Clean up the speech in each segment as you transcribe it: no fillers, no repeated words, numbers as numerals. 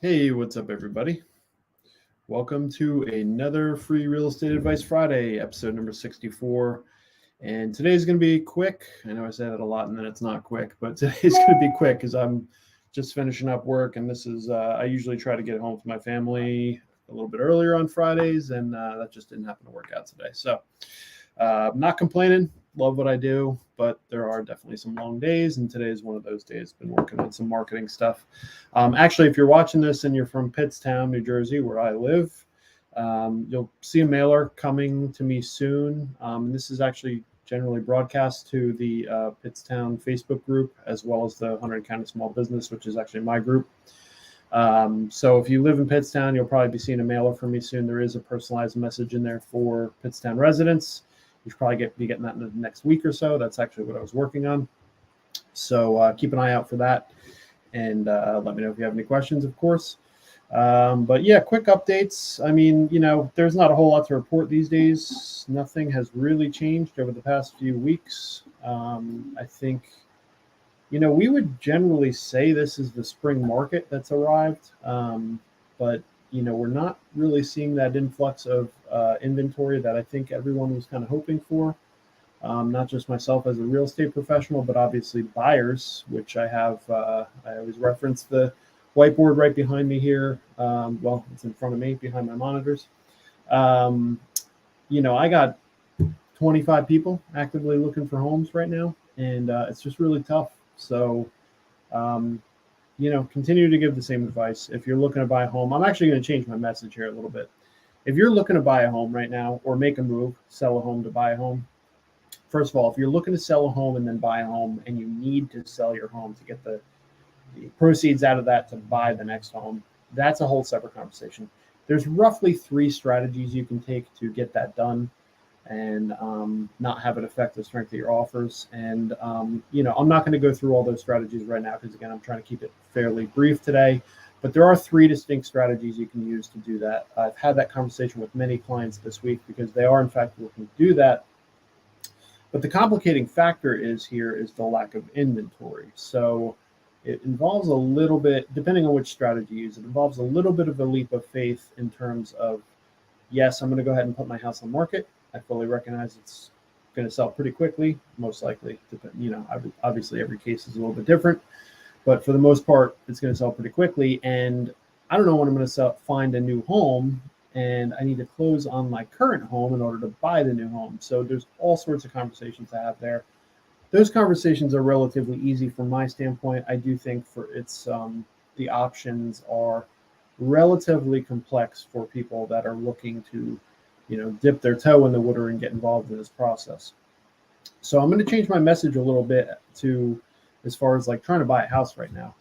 Hey, what's up, everybody? Welcome to another Free Real Estate Advice Friday, episode number 64. And today's going to be quick. I know I said it a lot and then it's not quick, but today's going to be quick because I'm just finishing up work. And this is, I usually try to get home to my family a little bit earlier on Fridays, and that just didn't happen to work out today. So, not complaining. Love what I do, but there are definitely some long days, and today is one of those days. Been working on some marketing stuff. Actually, if you're watching this and you're from Pittstown, New Jersey, where I live, you'll see a mailer coming to me soon. And this is actually generally broadcast to the Pittstown Facebook group, as well as the Hunterdon County Small Business, which is actually my group. So if you live in Pittstown, you'll probably be seeing a mailer from me soon. There is a personalized message in there for Pittstown residents. You should probably be getting that in the next week or so. That's actually what I was working on. So keep an eye out for that. And let me know if you have any questions, of course. But yeah, quick updates. I mean, there's not a whole lot to report these days. Nothing has really changed over the past few weeks. I think, we would generally say this is the spring market that's arrived. But we're not really seeing that influx of inventory that I think everyone was kind of hoping for. Not just myself as a real estate professional, but obviously buyers, which I have. I always reference the whiteboard right behind me here. Well, it's in front of me behind my monitors. I got 25 people actively looking for homes right now, and it's just really tough. So, continue to give the same advice. If you're looking to buy a home, I'm actually going to change my message here a little bit. If you're looking to buy a home right now or make a move, sell a home to buy a home, first of all, if you're looking to sell a home and then buy a home and you need to sell your home to get the proceeds out of that to buy the next home, that's a whole separate conversation. There's roughly 3 strategies you can take to get that done and not have it affect the strength of your offers. And, I'm not going to go through all those strategies right now because, again, I'm trying to keep it fairly brief today. But there are 3 distinct strategies you can use to do that. I've had that conversation with many clients this week because they are, in fact, looking to do that. But the complicating factor is the lack of inventory. So it involves a little bit, depending on which strategy you use, it involves a little bit of a leap of faith in terms of, yes, I'm going to go ahead and put my house on the market. I fully recognize it's going to sell pretty quickly, most likely. Obviously every case is a little bit different, but for the most part, it's going to sell pretty quickly. And I don't know when I'm going to find a new home, and I need to close on my current home in order to buy the new home. So there's all sorts of conversations to have there. Those conversations are relatively easy from my standpoint. I do think the options are relatively complex for people that are looking to, dip their toe in the water and get involved in this process. So I'm going to change my message a little bit to as far as like trying to buy a house right now.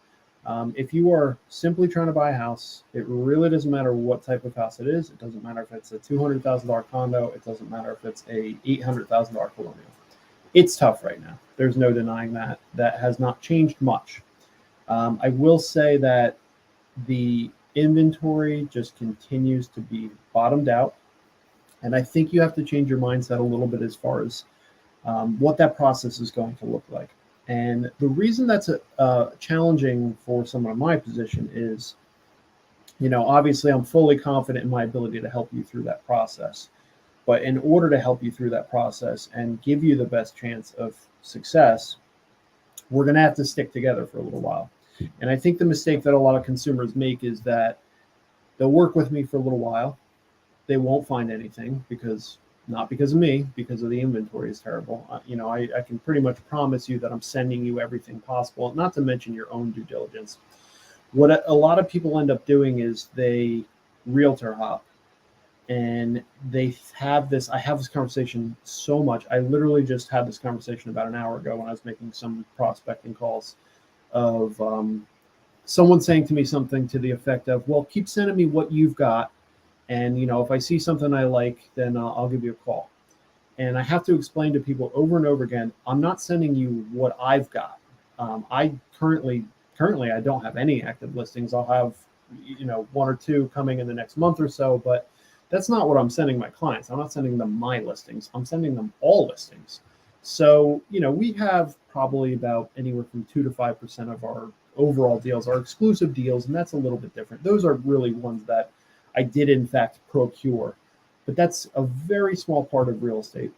If you are simply trying to buy a house, it really doesn't matter what type of house it is. It doesn't matter if it's a $200,000 condo. It doesn't matter if it's a $800,000 colonial. It's tough right now. There's no denying that. That has not changed much. I will say that the inventory just continues to be bottomed out. And I think you have to change your mindset a little bit as far as what that process is going to look like. And the reason that's challenging for someone in my position is, obviously I'm fully confident in my ability to help you through that process. But in order to help you through that process and give you the best chance of success, we're going to have to stick together for a little while. And I think the mistake that a lot of consumers make is that they'll work with me for a little while. They won't find anything not because of me, because of the inventory is terrible. I can pretty much promise you that I'm sending you everything possible, not to mention your own due diligence. What a lot of people end up doing is they realtor hop, and I have this conversation so much. I literally just had this conversation about an hour ago when I was making some prospecting calls of someone saying to me something to the effect of, well, keep sending me what you've got. And, if I see something I like, then I'll give you a call. And I have to explain to people over and over again, I'm not sending you what I've got. I currently I don't have any active listings. I'll have, 1 or 2 coming in the next month or so, but that's not what I'm sending my clients. I'm not sending them my listings. I'm sending them all listings. So, we have probably about anywhere from 2 to 5% of our overall deals. Our exclusive deals, and that's a little bit different. Those are really ones that I did in fact procure, but that's a very small part of real estate.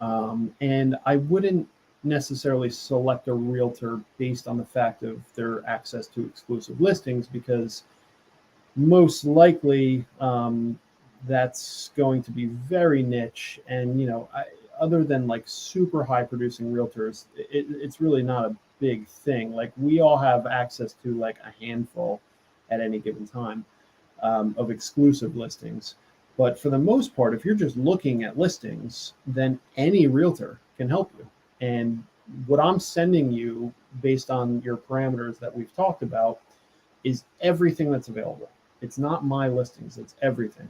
And I wouldn't necessarily select a realtor based on the fact of their access to exclusive listings, because most likely that's going to be very niche. And, other than like super high producing realtors, it's really not a big thing. Like, we all have access to like a handful at any given time of exclusive listings. But for the most part, if you're just looking at listings, then any realtor can help you. And what I'm sending you based on your parameters that we've talked about is everything that's available. It's not my listings, it's everything.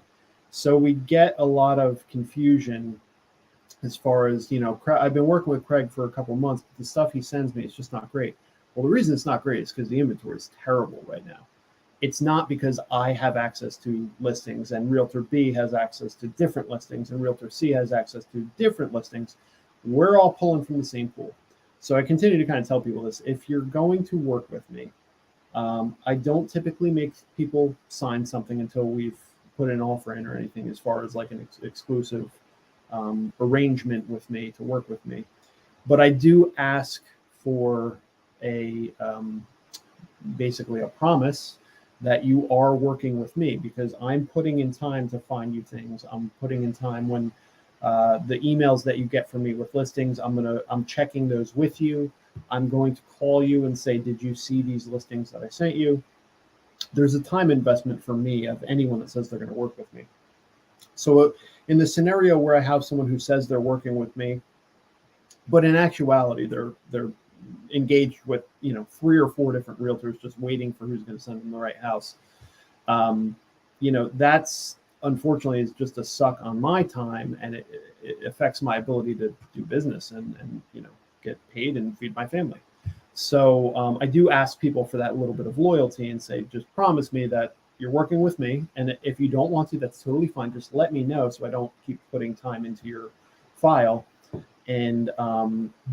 So we get a lot of confusion as far as, I've been working with Craig for a couple of months, but the stuff he sends me is just not great. Well, the reason it's not great is because the inventory is terrible right now. It's not because I have access to listings and Realtor B has access to different listings and Realtor C has access to different listings. We're all pulling from the same pool. So I continue to kind of tell people this. If you're going to work with me, I don't typically make people sign something until we've put an offer in or anything, as far as like an exclusive arrangement with me to work with me. But I do ask for a basically a promise that you are working with me, because I'm putting in time to find you things. I'm putting in time when the emails that you get from me with listings, I'm checking those with you. I'm going to call you and say, did you see these listings that I sent you? There's a time investment for me of anyone that says they're going to work with me. So in the scenario where I have someone who says they're working with me, but in actuality, they're engaged with 3 or 4 different realtors just waiting for who's going to send them the right house, that's unfortunately is just a suck on my time, and it affects my ability to do business and get paid and feed my family. So I do ask people for that little bit of loyalty and say, just promise me that you're working with me, and if you don't want to, that's totally fine. Just let me know so I don't keep putting time into your file. And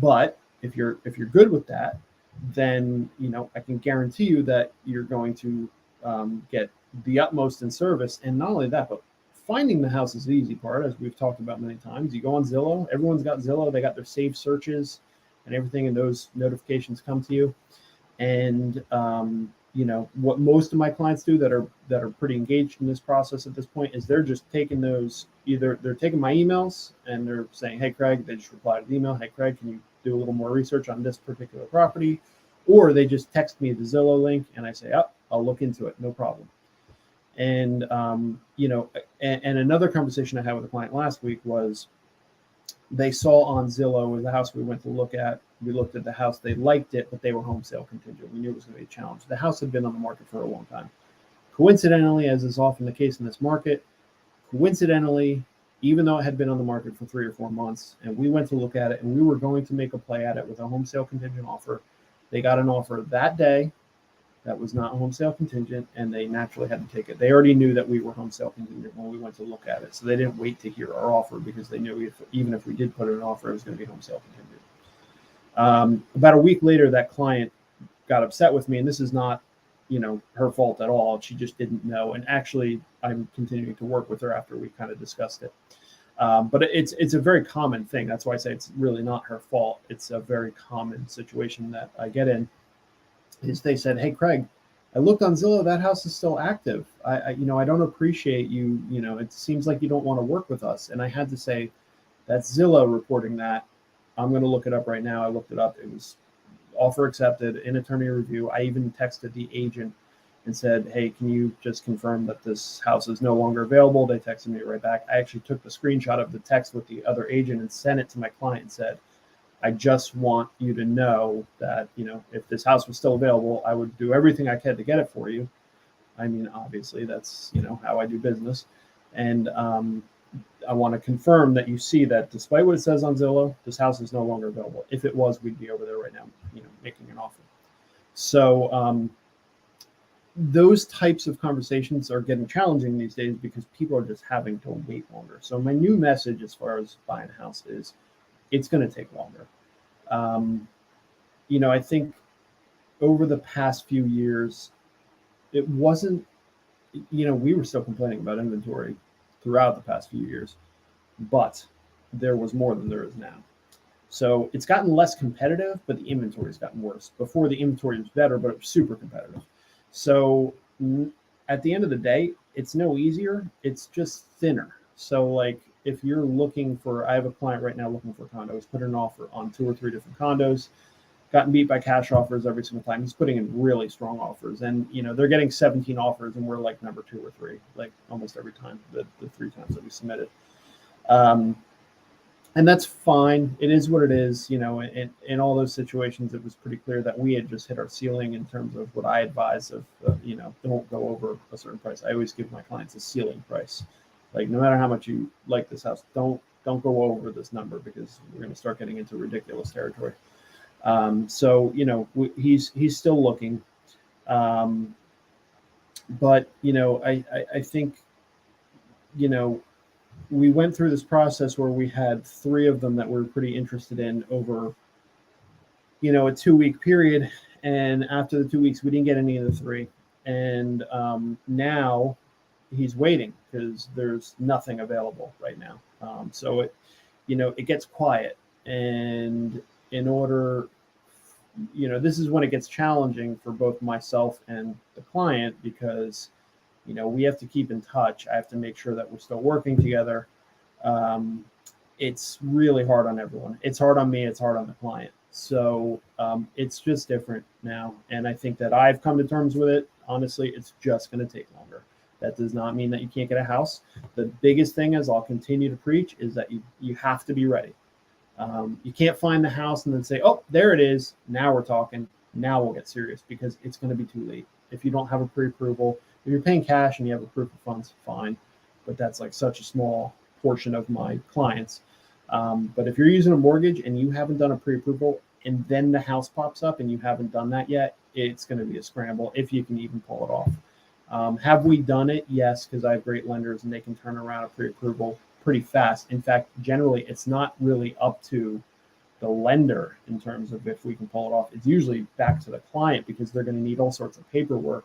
but if you're good with that, then I can guarantee you that you're going to get the utmost in service. And not only that, but finding the house is the easy part, as we've talked about many times. You go on Zillow, everyone's got Zillow, they got their saved searches and everything, and those notifications come to you. And what most of my clients do that are pretty engaged in this process at this point is they're just taking those, either they're taking my emails and they're saying, hey Craig, they just reply to the email, hey Craig, can you do a little more research on this particular property? Or they just text me the Zillow link and I say, oh, I'll look into it, no problem. And and another conversation I had with a client last week was, they saw on Zillow the house we went to look at. We looked at the house, they liked it, but they were home sale contingent. We knew it was going to be a challenge. The house had been on the market for a long time. Coincidentally, as is often the case in this market, even though it had been on the market for 3 or 4 months, and we went to look at it and we were going to make a play at it with a home sale contingent offer, they got an offer that day that was not home sale contingent, and they naturally had to take it. They already knew that we were home sale contingent when we went to look at it, so they didn't wait to hear our offer, because they knew even if we did put in an offer, it was going to be home sale contingent. About a week later, that client got upset with me, and this is not, her fault at all. She just didn't know, and actually, I'm continuing to work with her after we kind of discussed it. But it's a very common thing. That's why I say it's really not her fault. It's a very common situation that I get in. Is they said, hey Craig, I looked on Zillow, that house is still active. I don't appreciate you, it seems like you don't want to work with us. And I had to say, that's Zillow reporting that. I'm going to look it up right now. I looked it up. It was offer accepted in attorney review. I even texted the agent and said, hey, can you just confirm that this house is no longer available? They texted me right back. I actually took the screenshot of the text with the other agent and sent it to my client and said, I just want you to know that, if this house was still available, I would do everything I can to get it for you. I mean, obviously that's, how I do business. And I want to confirm that you see that despite what it says on Zillow, this house is no longer available. If it was, we'd be over there right now, making an offer. So those types of conversations are getting challenging these days because people are just having to wait longer. So my new message as far as buying a house is, it's going to take longer. I think over the past few years, it wasn't, we were still complaining about inventory throughout the past few years, but there was more than there is now. So it's gotten less competitive, but the inventory has gotten worse. Before, the inventory was better, but it was super competitive. So at the end of the day, it's no easier. It's just thinner. So like if you're looking for, I have a client right now looking for condos, put an offer on 2 or 3 different condos, gotten beat by cash offers every single time. He's putting in really strong offers, and they're getting 17 offers, and we're like number 2 or 3, like almost every time, the 3 times that we submitted. And that's fine. It is what it is. In all those situations, it was pretty clear that we had just hit our ceiling in terms of what I advise of, don't go over a certain price. I always give my clients a ceiling price. Like, no matter how much you like this house, don't go over this number, because we're going to start getting into ridiculous territory. So, he's still looking. But, I think, we went through this process where we had 3 of them that we were pretty interested in over, a 2-week period. And after the 2 weeks, we didn't get any of the 3. And now he's waiting because there's nothing available right now. So it gets quiet. And in order, this is when it gets challenging for both myself and the client, because we have to keep in touch. I have to make sure that we're still working together. It's really hard on everyone. It's hard on me. It's hard on the client. So it's just different now. And I think that I've come to terms with it. Honestly, it's just going to take longer. That does not mean that you can't get a house. The biggest thing, as I'll continue to preach, is that you have to be ready. You can't find the house and then say, oh, there it is. Now we're talking. Now we'll get serious, because it's going to be too late. If you don't have a pre-approval, if you're paying cash and you have a proof of funds, fine. But that's like such a small portion of my clients. But if you're using a mortgage and you haven't done a pre-approval, and then the house pops up and you haven't done that yet, it's going to be a scramble if you can even pull it off. Have we done it? Yes, because I have great lenders and they can turn around a pre-approval pretty fast. In fact, generally, it's not really up to the lender in terms of if we can pull it off. It's usually back to the client, because they're going to need all sorts of paperwork.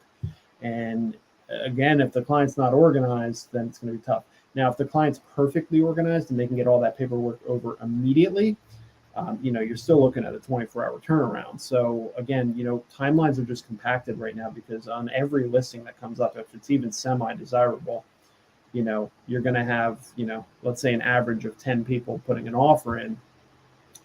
And again, if the client's not organized, then it's going to be tough. Now, if the client's perfectly organized and they can get all that paperwork over immediately, you're still looking at a 24-hour turnaround. So again, timelines are just compacted right now, because on every listing that comes up, if it's even semi-desirable, you're going to have, let's say an average of 10 people putting an offer in.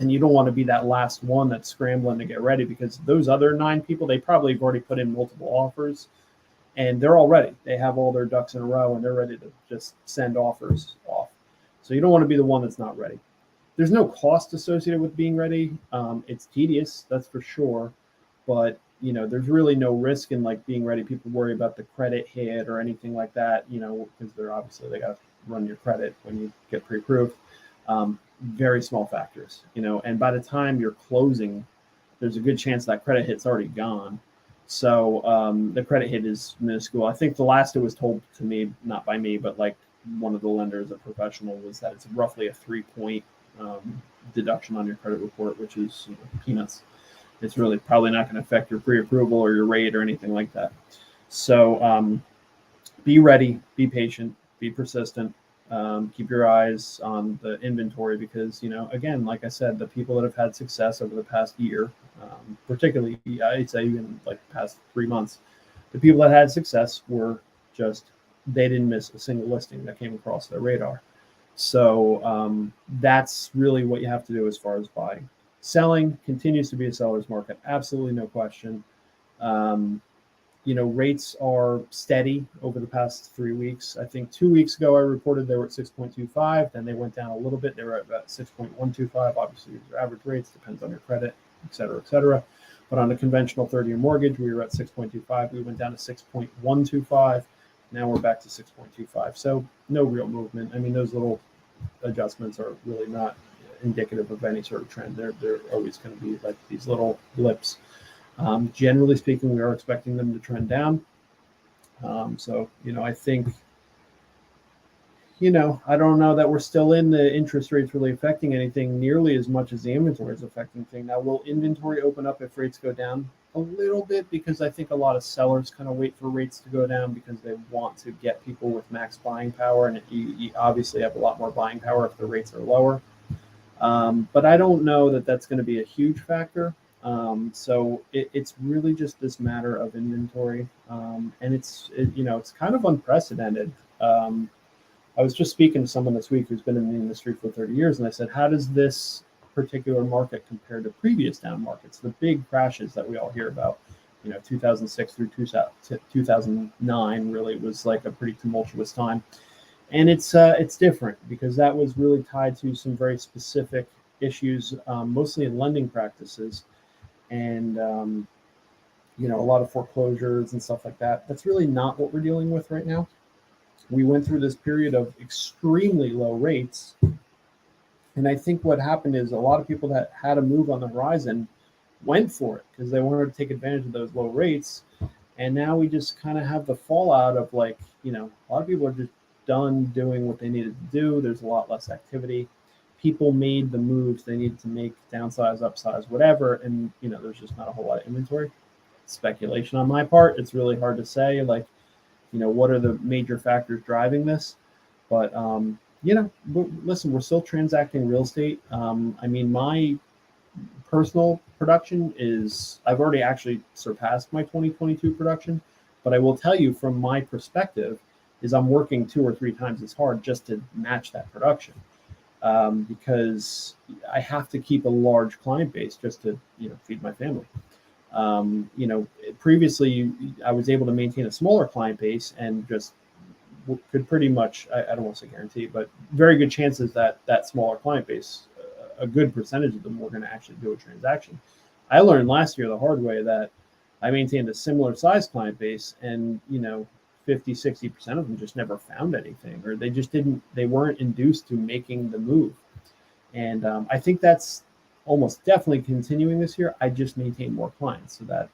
And you don't want to be that last one that's scrambling to get ready, because those other 9 people, they probably have already put in multiple offers. And they're all ready. They have all their ducks in a row, and they're ready to just send offers off. So you don't want to be the one that's not ready. There's no cost associated with being ready. It's tedious, that's for sure. But, there's really no risk in like being ready. People worry about the credit hit or anything like that, because they got to run your credit when you get pre-approved. Very small factors, and by the time you're closing, there's a good chance that credit hit's already gone. So the credit hit is minuscule. I think the last it was told to me, not by me, but like one of the lenders, a professional, was that it's roughly a 3-point deduction on your credit report, which is peanuts. It's really probably not going to affect your pre-approval or your rate or anything like that. So be ready, be patient, be persistent. Keep your eyes on the inventory, because, again, like I said, the people that have had success over the past year, particularly, I'd say even like the past 3 months, the people that had success were they didn't miss a single listing that came across their radar. So that's really what you have to do as far as buying. Selling continues to be a seller's market. Absolutely no question. Rates are steady over the past 3 weeks. I think 2 weeks ago, I reported they were at 6.25. Then they went down a little bit. They were at about 6.125. Obviously, these are average rates, depends on your credit, et cetera, et cetera. But on a conventional 30-year mortgage, we were at 6.25. We went down to 6.125. Now we're back to 6.25. So no real movement. I mean, those little adjustments are really not indicative of any sort of trend. They're always going to be like these little blips. Generally speaking, we are expecting them to trend down. So, I think, I don't know that we're still in the interest rates really affecting anything nearly as much as the inventory is affecting thing. Now, will inventory open up if rates go down? A little bit, because I think a lot of sellers kind of wait for rates to go down because they want to get people with max buying power, and you obviously have a lot more buying power if the rates are lower. But I don't know that that's going to be a huge factor. So it's really just this matter of inventory, and it's kind of unprecedented. I was just speaking to someone this week who's been in the industry for 30 years, and I said, how does this particular market compare to previous down markets, the big crashes that we all hear about? 2006 through 2009 really was like a pretty tumultuous time. And it's different because that was really tied to some very specific issues, mostly in lending practices, and a lot of foreclosures and stuff like that. That's really not what we're dealing with right now. We went through this period of extremely low rates, and I think what happened is a lot of people that had a move on the horizon went for it because they wanted to take advantage of those low rates. And now we just kind of have the fallout of a lot of people are just done doing what they needed to do. There's a lot less activity. People made the moves they needed to make, downsize, upsize, whatever, and there's just not a whole lot of inventory. Speculation on my part. It's really hard to say, what are the major factors driving this? But listen, we're still transacting real estate. My personal production I've already actually surpassed my 2022 production, but I will tell you from my perspective is I'm working 2 or 3 times as hard just to match that production, because I have to keep a large client base just to feed my family. Previously I was able to maintain a smaller client base and just could pretty much, I don't want to say guarantee, but very good chances that smaller client base, a good percentage of them were going to actually do a transaction. I learned last year the hard way that I maintained a similar size client base, and 50-60% of them just never found anything, or they weren't induced to making the move. And I think that's almost definitely continuing this year. I just maintain more clients so that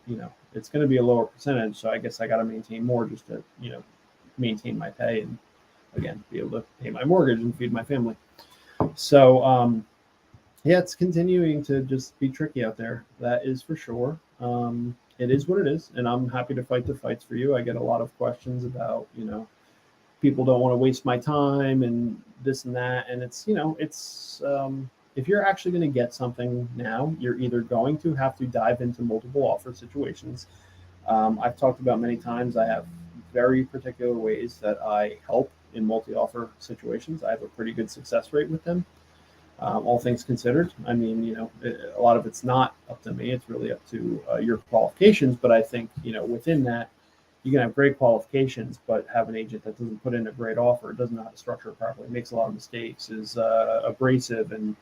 it's going to be a lower percentage, so I guess I got to maintain more just to maintain my pay and again be able to pay my mortgage and feed my family. So it's continuing to just be tricky out there, that is for sure. It is what it is, and I'm happy to fight the fights for you. I get a lot of questions about people don't want to waste my time and this and that, and it's if you're actually going to get something now, you're either going to have to dive into multiple offer situations. I've talked about many times, I have very particular ways that I help in multi-offer situations. I have a pretty good success rate with them, all things considered. I mean, a lot of it's not up to me. It's really up to your qualifications. But I think, within that, you can have great qualifications, but have an agent that doesn't put in a great offer, doesn't know how to structure it properly, makes a lot of mistakes, is abrasive and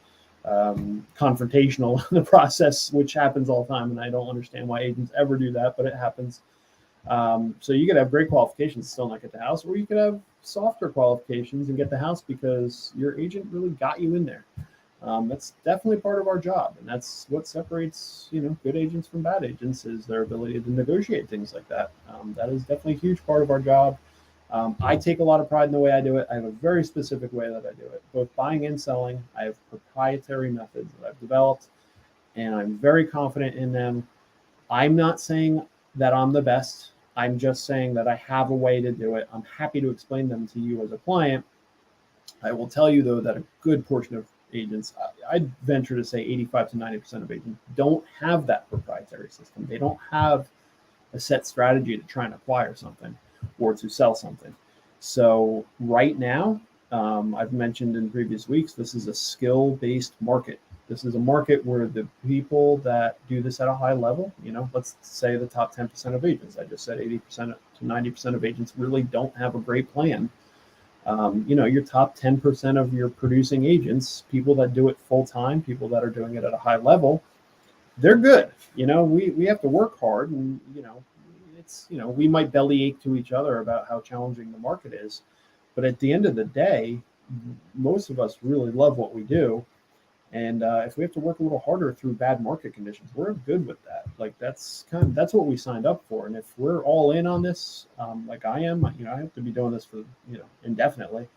confrontational in the process, which happens all the time. And I don't understand why agents ever do that, but it happens. So you could have great qualifications and still not get the house, or you could have softer qualifications and get the house because your agent really got you in there. That's definitely part of our job, and that's what separates good agents from bad agents, is their ability to negotiate things like that. That is definitely a huge part of our job. I take a lot of pride in the way I do it. I have a very specific way that I do it, both buying and selling. I have proprietary methods that I've developed, and I'm very confident in them. I'm not saying that I'm the best. I'm just saying that I have a way to do it. I'm happy to explain them to you as a client. I will tell you, though, that a good portion of agents, I'd venture to say 85 to 90% of agents, don't have that proprietary system. They don't have a set strategy to try and acquire something or to sell something. So right now, I've mentioned in previous weeks, this is a skill-based market. This is a market where the people that do this at a high level, let's say the top 10% of agents, I just said 80% to 90% of agents really don't have a great plan. Your top 10% of your producing agents, people that do it full time, people that are doing it at a high level, they're good. We have to work hard, and we might bellyache to each other about how challenging the market is, but at the end of the day, most of us really love what we do. And if we have to work a little harder through bad market conditions, we're good with that. That's what we signed up for. And if we're all in on this, like I am, I have to be doing this for indefinitely.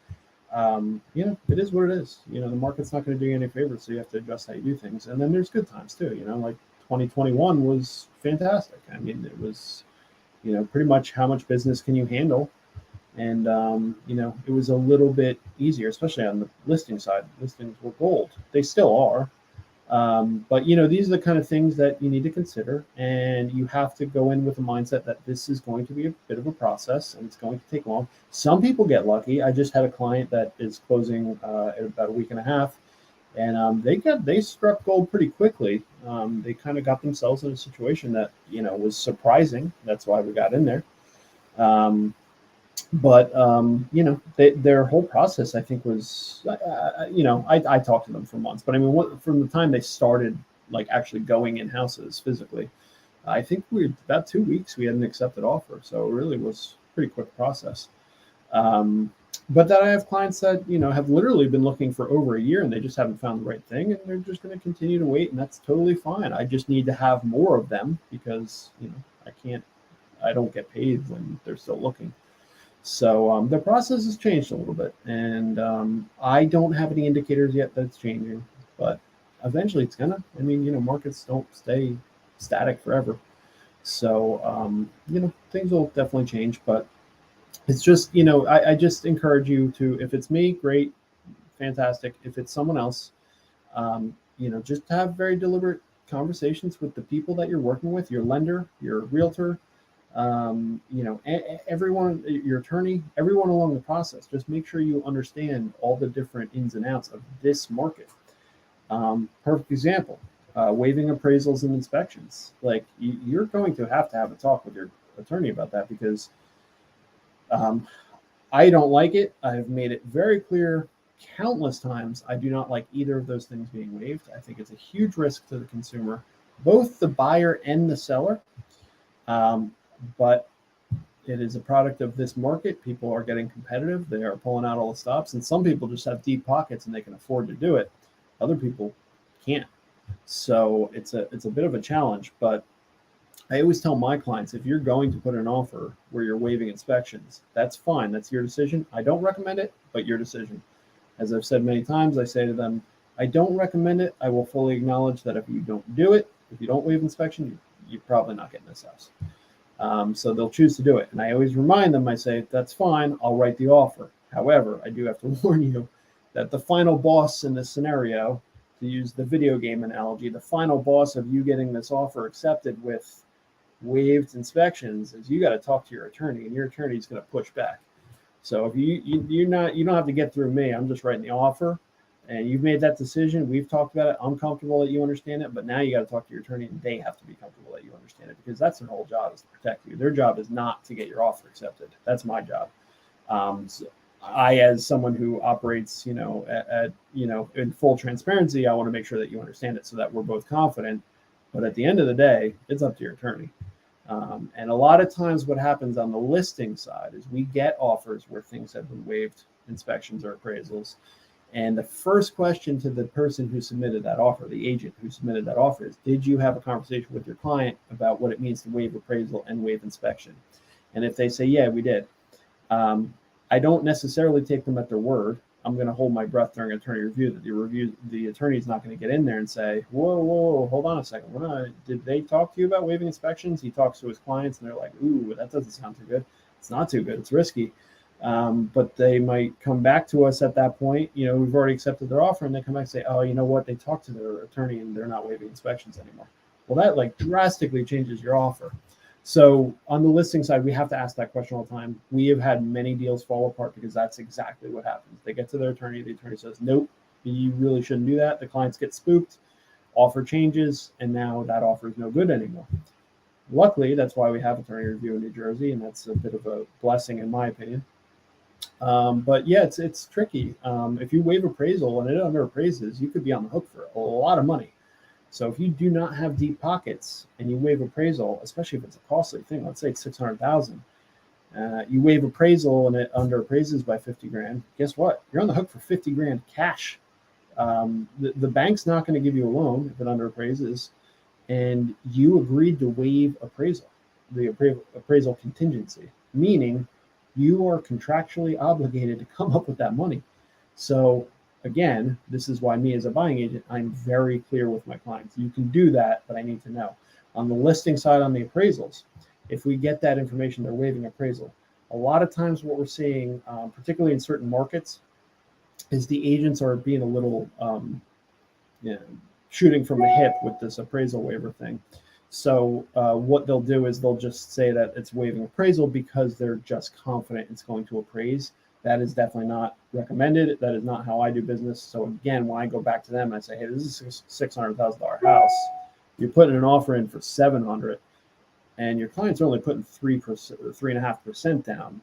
it is what it is. The market's not going to do you any favors, so you have to adjust how you do things. And then there's good times too. Like 2021 was fantastic. I mean, it was, pretty much how much business can you handle? And it was a little bit easier, especially on the listing side. Listings were gold. They still are. But these are the kind of things that you need to consider, and you have to go in with a mindset that this is going to be a bit of a process and it's going to take long. Some people get lucky. I just had a client that is closing in about a week and a half, and they struck gold pretty quickly. They kind of got themselves in a situation that was surprising. That's why we got in there. But their whole process, I think, was I talked to them for months, but I mean, from the time they started like actually going in houses physically, I think about 2 weeks we had an accepted offer, so it really was a pretty quick process. But then I have clients that have literally been looking for over a year and they just haven't found the right thing, and they're just going to continue to wait, and that's totally fine. I just need to have more of them because I don't get paid when they're still looking. So the process has changed a little bit, and I don't have any indicators yet that it's changing, but eventually it's gonna. I mean, markets don't stay static forever, so things will definitely change. But it's just, I just encourage you to, if it's me, great, fantastic. If it's someone else, just have very deliberate conversations with the people that you're working with, your lender, your realtor, everyone, your attorney, everyone along the process. Just make sure you understand all the different ins and outs of this market. Perfect example, waiving appraisals and inspections. Like you're going to have a talk with your attorney about that, because I don't like it. I've made it very clear countless times. I do not like either of those things being waived. I think it's a huge risk to the consumer, both the buyer and the seller. But it is a product of this market. People are getting competitive. They are pulling out all the stops, and some people just have deep pockets and they can afford to do it. Other people can't. So it's a bit of a challenge. But I always tell my clients, if you're going to put an offer where you're waiving inspections, that's fine. That's your decision. I don't recommend it, but your decision. As I've said many times, I say to them, I don't recommend it. I will fully acknowledge that if you don't do it, if you don't waive inspection, you're probably not getting this house. So they'll choose to do it. And I always remind them, I say, that's fine, I'll write the offer. However, I do have to warn you that the final boss in this scenario, to use the video game analogy, the final boss of you getting this offer accepted with waived inspections is you got to talk to your attorney, and your attorney is going to push back. So if you don't have to get through me. I'm just writing the offer, and you've made that decision. We've talked about it. I'm comfortable that you understand it, but now you got to talk to your attorney, and they have to be comfortable that you understand it, because that's their whole job, is to protect you. Their job is not to get your offer accepted. That's my job. So I, as someone who operates, in full transparency, I want to make sure that you understand it so that we're both confident. But at the end of the day, it's up to your attorney. And a lot of times what happens on the listing side is we get offers where things have been waived, inspections or appraisals. And the first question to the person who submitted that offer, the agent who submitted that offer, is, did you have a conversation with your client about what it means to waive appraisal and waive inspection? And if they say, yeah, we did, I don't necessarily take them at their word. I'm going to hold my breath during attorney review that the attorney is not going to get in there and say, whoa, hold on a second. Did they talk to you about waiving inspections? He talks to his clients and they're like, ooh, that doesn't sound too good. It's not too good. It's risky. But they might come back to us at that point. We've already accepted their offer, and they come back and say, oh, you know what? They talked to their attorney and they're not waiving inspections anymore. Well, that drastically changes your offer. So on the listing side, we have to ask that question all the time. We have had many deals fall apart because that's exactly what happens. They get to their attorney. The attorney says, nope, you really shouldn't do that. The clients get spooked, offer changes, and now that offer is no good anymore. Luckily, that's why we have attorney review in New Jersey, and that's a bit of a blessing in my opinion. But yeah, it's tricky. If you waive appraisal and it underappraises, you could be on the hook for a lot of money. So if you do not have deep pockets and you waive appraisal, especially if it's a costly thing, let's say it's $600,000, you waive appraisal and it underappraises by 50 grand. Guess what? You're on the hook for 50 grand cash. The bank's not going to give you a loan if it underappraises, and you agreed to waive appraisal, the appraisal contingency, meaning you are contractually obligated to come up with that money. So again, this is why me as a buying agent, I'm very clear with my clients. You can do that, but I need to know. On the listing side, on the appraisals, if we get that information, they're waiving appraisal. A lot of times what we're seeing, particularly in certain markets, is the agents are being a little you know, shooting from the hip with this appraisal waiver thing. So what they'll do is they'll just say that it's waiving appraisal because they're just confident it's going to appraise. That is definitely not recommended. That is not how I do business. So again, when I go back to them and I say, hey, this is a $600,000 house, you're putting an offer in for 700, and your clients are only putting 3%, 3.5% down,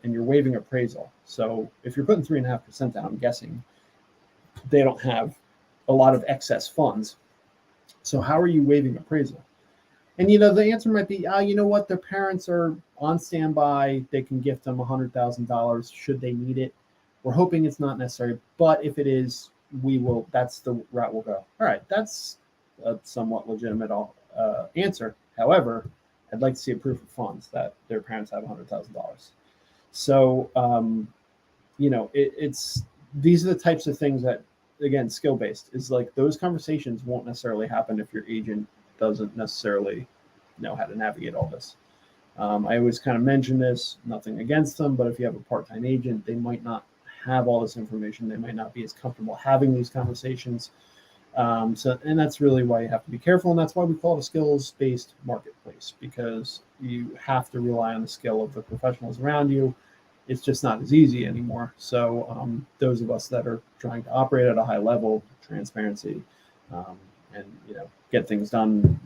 and you're waiving appraisal. So if you're putting 3.5% down, I'm guessing they don't have a lot of excess funds. So how are you waiving appraisal? And the answer might be, you know what, their parents are on standby. They can gift them $100,000 should they need it. We're hoping it's not necessary, but if it is, we will. That's the route we'll go. All right, that's a somewhat legitimate answer. However, I'd like to see a proof of funds that their parents have $100,000. So, it's these are the types of things that, again, skill-based is like those conversations won't necessarily happen if your agent doesn't necessarily know how to navigate all this. I always kind of mention this, nothing against them, but if you have a part-time agent, they might not have all this information. They might not be as comfortable having these conversations. And that's really why you have to be careful. And that's why we call it a skills-based marketplace, because you have to rely on the skill of the professionals around you. It's just not as easy anymore. So those of us that are trying to operate at a high level, transparency, and get things done,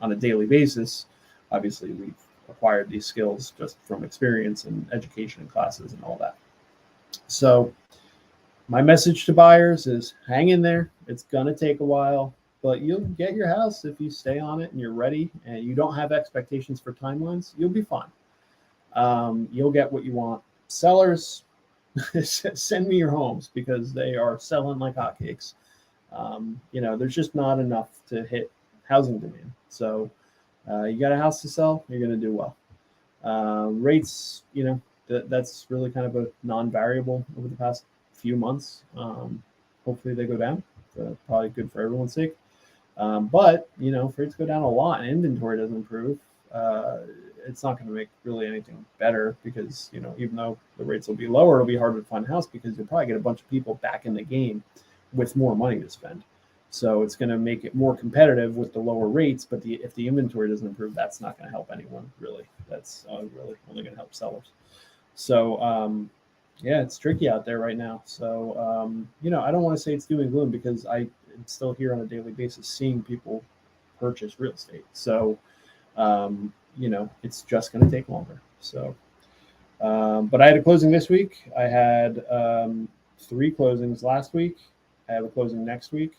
on a daily basis, obviously we've acquired these skills just from experience and education and classes and all that. So my message to buyers is hang in there. It's going to take a while, but you'll get your house if you stay on it and you're ready and you don't have expectations for timelines. You'll be fine. You'll get what you want. Sellers, send me your homes because they are selling like hotcakes. There's just not enough to hit housing demand. So you got a house to sell, you're going to do well. Rates, that's really kind of a non-variable over the past few months. Hopefully they go down. Probably good for everyone's sake. But if rates go down a lot and inventory doesn't improve, it's not going to make really anything better because, even though the rates will be lower, it'll be harder to find a house because you'll probably get a bunch of people back in the game with more money to spend. So it's going to make it more competitive with the lower rates, but if the inventory doesn't improve, that's not going to help anyone, really. That's really only going to help sellers. So, it's tricky out there right now. So, I don't want to say it's doom and gloom because I'm still here on a daily basis seeing people purchase real estate. So, it's just going to take longer. So, but I had a closing this week. I had 3 closings last week. I have a closing next week.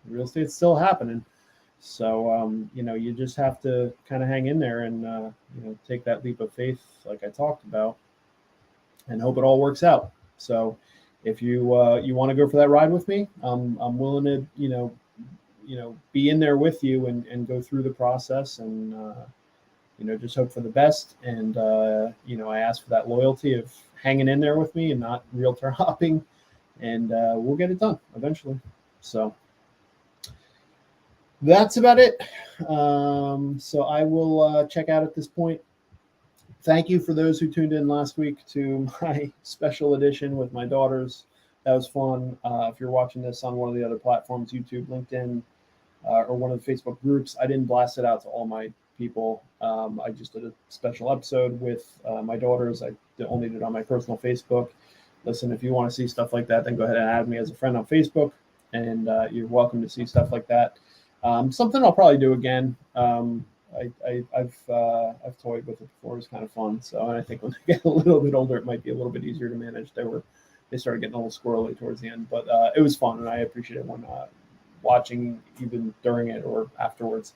Real estate's still happening. So, you just have to kind of hang in there and, take that leap of faith like I talked about and hope it all works out. So if you want to go for that ride with me, I'm willing to, be in there with you and go through the process and, just hope for the best. And, I ask for that loyalty of hanging in there with me and not realtor hopping, and we'll get it done eventually. So that's about it. So I will check out at this point. Thank you for those who tuned in last week to my special edition with my daughters. That was fun. If you're watching this on one of the other platforms, YouTube, LinkedIn, or one of the Facebook groups, I didn't blast it out to all my people. I just did a special episode with my daughters. I only did it on my personal Facebook. Listen, if you want to see stuff like that, then go ahead and add me as a friend on Facebook, and you're welcome to see stuff like that. Something I'll probably do again. I've toyed with it before. It's kind of fun. So, and I think when they get a little bit older, it might be a little bit easier to manage. They started getting a little squirrely towards the end, but it was fun, and I appreciate everyone watching even during it or afterwards,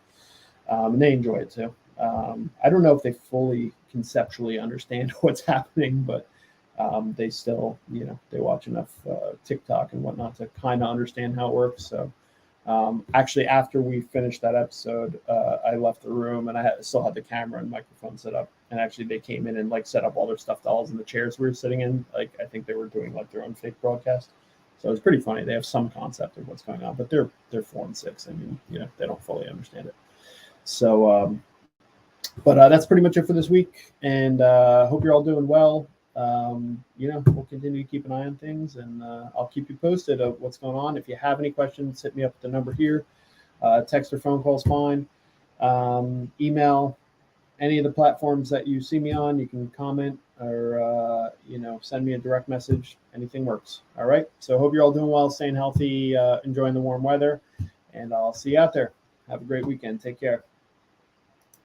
and they enjoy it too. I don't know if they fully conceptually understand what's happening, but they still, they watch enough TikTok and whatnot to kind of understand how it works. So Actually, after we finished that episode, I left the room and still had the camera and microphone set up. And actually, they came in and like set up all their stuffed dolls in the chairs we were sitting in. Like I think they were doing like their own fake broadcast. So it's pretty funny. They have some concept of what's going on, but they're 4 and 6. I mean, they don't fully understand it. So, but that's pretty much it for this week. And hope you're all doing well. We'll continue to keep an eye on things, and I'll keep you posted of what's going on. If you have any questions, hit me up at the number here. Text or phone call is fine. Email any of the platforms that you see me on. You can comment or send me a direct message. Anything works. All right. So hope you're all doing well, staying healthy, enjoying the warm weather, and I'll see you out there. Have a great weekend. Take care.